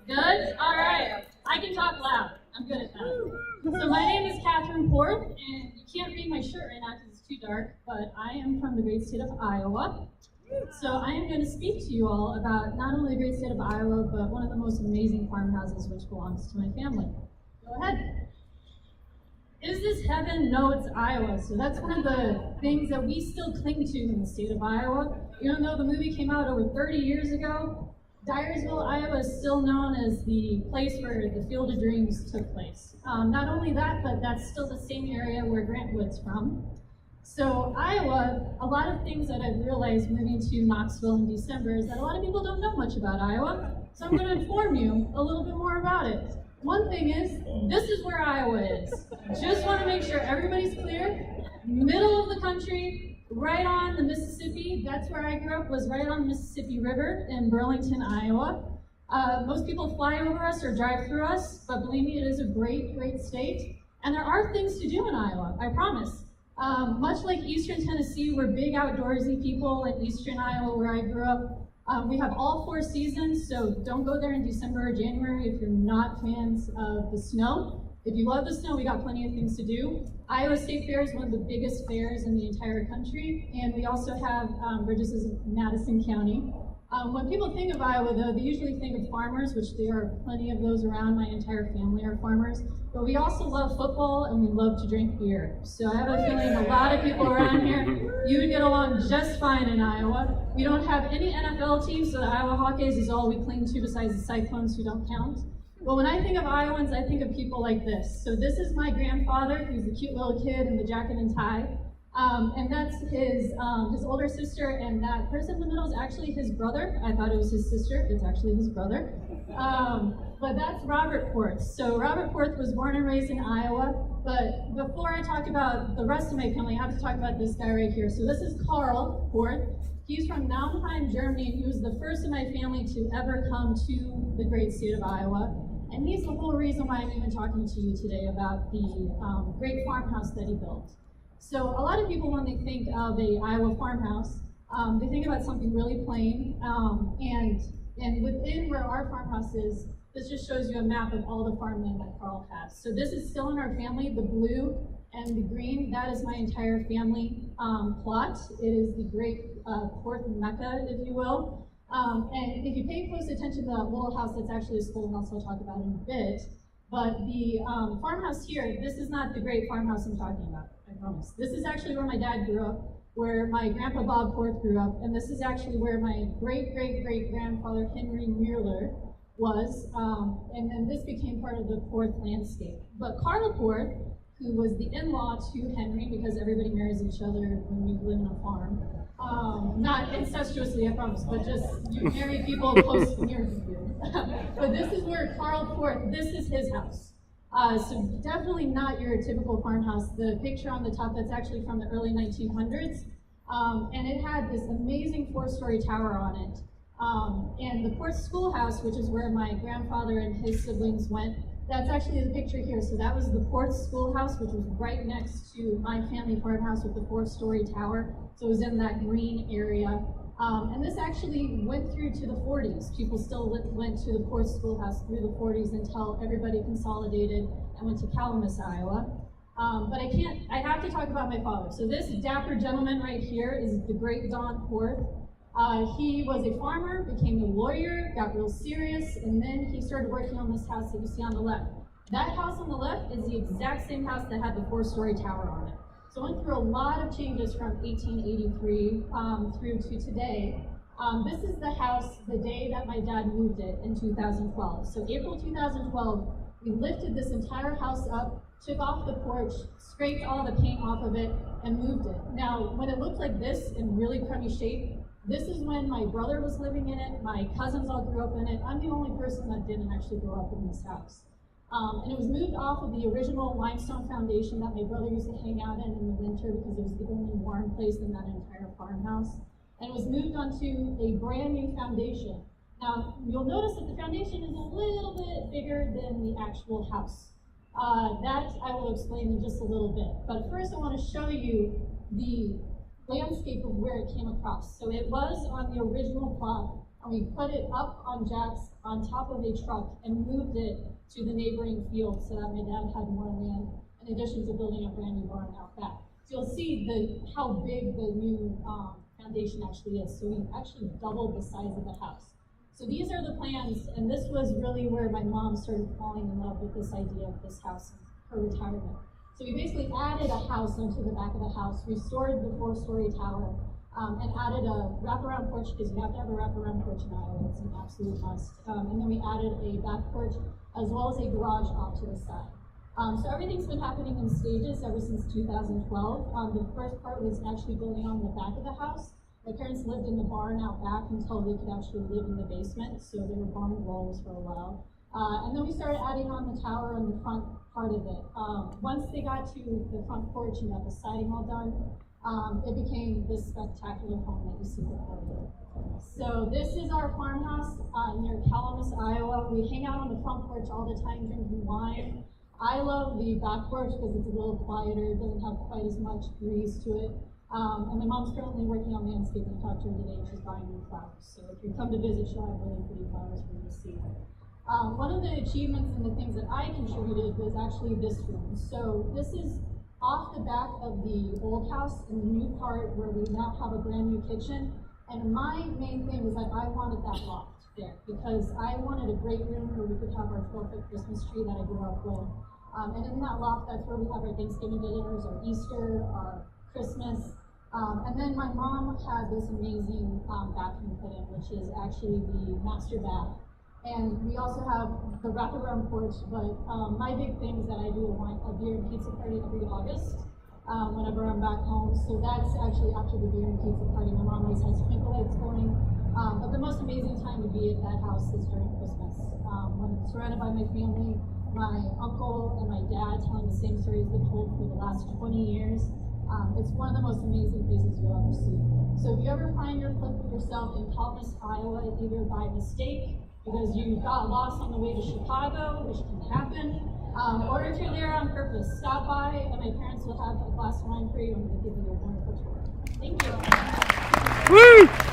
Good? All right. I can talk loud. I'm good at that. So my name is Catherine Porth, and you can't read my shirt right now because it's too dark, but I am from the great state of Iowa. So I am going to speak to you all about not only the great state of Iowa, but one of the most amazing farmhouses which belongs to my family. Go ahead. Is this heaven? No, it's Iowa. So that's one of the things that we still cling to in the state of Iowa. Even though the movie came out over 30 years ago, Dyersville, Iowa is still known as the place where the Field of Dreams took place. Not only that, but that's still the same area where Grant Wood's from. So Iowa, a lot of things that I've realized moving to Knoxville in December is that a lot of people don't know much about Iowa. So I'm going to inform you a little bit more about it. One thing is, this is where Iowa is. Just want to make sure everybody's clear. Middle of the country, right on the Mississippi. That's where I grew up, was right on the Mississippi River in Burlington, Iowa. Most people fly over us or drive through us, but believe me, it is a great, great state. And there are things to do in Iowa, I promise. Much like Eastern Tennessee, we're big outdoorsy people in Eastern Iowa where I grew up. We have all 4 seasons, so don't go there in December or January if you're not fans of the snow. If you love the snow, we got plenty of things to do. Iowa State Fair is one of the biggest fairs in the entire country, and we also have Bridges in Madison County. When people think of Iowa, though, they usually think of farmers, which there are plenty of those around. My entire family are farmers. But we also love football, and we love to drink beer. So I have a feeling a lot of people around here, you would get along just fine in Iowa. We don't have any NFL teams, so the Iowa Hawkeyes is all we cling to besides the Cyclones, who don't count. But when I think of Iowans, I think of people like this. So this is my grandfather, who's the cute little kid in the jacket and tie. And that's his older sister, and that person in the middle is actually his brother. I thought it was his sister. It's actually his brother. But that's Robert Porth. So Robert Porth was born and raised in Iowa. But before I talk about the rest of my family, I have to talk about this guy right here. So this is Karl Porth. He's from Naumheim, Germany, and he was the first in my family to ever come to the great state of Iowa. And he's the whole reason why I'm even talking to you today about the great farmhouse that he built. So a lot of people, when they think of a Iowa farmhouse, they think about something really plain. And within where our farmhouse is, this just shows you a map of all the farmland that Karl has. So this is still in our family. The blue and the green, that is my entire family plot. It is the great Porth Mecca, if you will. And if you pay close attention to that little house, that's actually a schoolhouse I'll talk about in a bit. But the farmhouse here, this is not the great farmhouse I'm talking about, I promise. This is actually where my dad grew up, where my grandpa Bob Porth grew up, and this is actually where my great-great-great-grandfather Henry Mueller was, and then this became part of the Porth landscape. But Karl Porth, who was the in-law to Henry, because everybody marries each other when we live in a farm, not incestuously, I promise, but just you marry people close near you. But this is where Karl Porth, this is his house. So definitely not your typical farmhouse. The picture on the top, that's actually from the early 1900s. And it had this amazing 4-story tower on it. And the Porth Schoolhouse, which is where my grandfather and his siblings went, that's actually the picture here. So that was the Porth Schoolhouse, which was right next to my family farmhouse with the 4-story tower. So it was in that green area. And this actually went through to the 40s. People still went to the Porth Schoolhouse through the 40s until everybody consolidated and went to Calamus, Iowa. But I have to talk about my father. So this dapper gentleman right here is the great Don Porth. He was a farmer, became a lawyer, got real serious, and then he started working on this house that you see on the left. That house on the left is the exact same house that had the 4-story tower on it. So it went through a lot of changes from 1883 through to today. This is the house the day that my dad moved it in 2012. So April 2012, we lifted this entire house up, took off the porch, scraped all the paint off of it, and moved it. Now, when it looked like this in really crummy shape, this is when my brother was living in it, my cousins all grew up in it. I'm the only person that didn't actually grow up in this house. And it was moved off of the original limestone foundation that my brother used to hang out in the winter because it was the only warm place in that entire farmhouse. And it was moved onto a brand new foundation. Now, you'll notice that the foundation is a little bit bigger than the actual house. That I will explain in just a little bit. But first I want to show you the landscape of where it came across. So it was on the original plot. and we put it up on jacks on top of a truck and moved it to the neighboring field so that my dad had more land, in addition to building a brand new barn out back. So you'll see how big the new foundation actually is. So we actually doubled the size of the house. So these are the plans, and this was really where my mom started falling in love with this idea of this house and her retirement. So we basically added a house onto the back of the house, restored the 4-story tower, and added a wraparound porch, because you have to have a wraparound porch in Iowa, it's an absolute must. And then we added a back porch as well as a garage off to the side. So everything's been happening in stages ever since 2012. The first part was actually building on the back of the house. My parents lived in the barn out back until they could actually live in the basement, so they were barn dwellers for a while. And then we started adding on the tower and the front part of it. Once they got to the front porch and got the siding all done, it became this spectacular home that you see before you. So this is our farmhouse near Calamus, Iowa. We hang out on the front porch all the time drinking wine. I love the back porch because it's a little quieter, it doesn't have quite as much breeze to it. And my mom's currently working on landscaping. I talked to her today, she's buying new flowers. So if you come to visit, she'll have really pretty flowers for you to see. One of the achievements and the things that I contributed was actually this room. So this is off the back of the old house in the new part where we now have a brand new kitchen. And my main thing was that I wanted that loft there because I wanted a great room where we could have our 12-foot Christmas tree that I grew up with. And in that loft, that's where we have our Thanksgiving dinners, our Easter, our Christmas. And then my mom had this amazing bathroom put in, which is actually the master bath. And we also have the wraparound porch, but my big thing is that I do a beer and pizza party every August whenever I'm back home. So that's actually after the beer and pizza party. My mom always has twinkle lights going. But the most amazing time to be at that house is during Christmas. When I'm surrounded by my family, my uncle and my dad telling the same stories they've told for the last 20 years. It's one of the most amazing places you'll ever see. So if you ever find yourself in Calamus, Iowa, either by mistake, because you got lost on the way to Chicago, which can happen, or if you're there on purpose, stop by and my parents will have a glass of wine for you and we'll give you a wonderful tour. Thank you. Woo!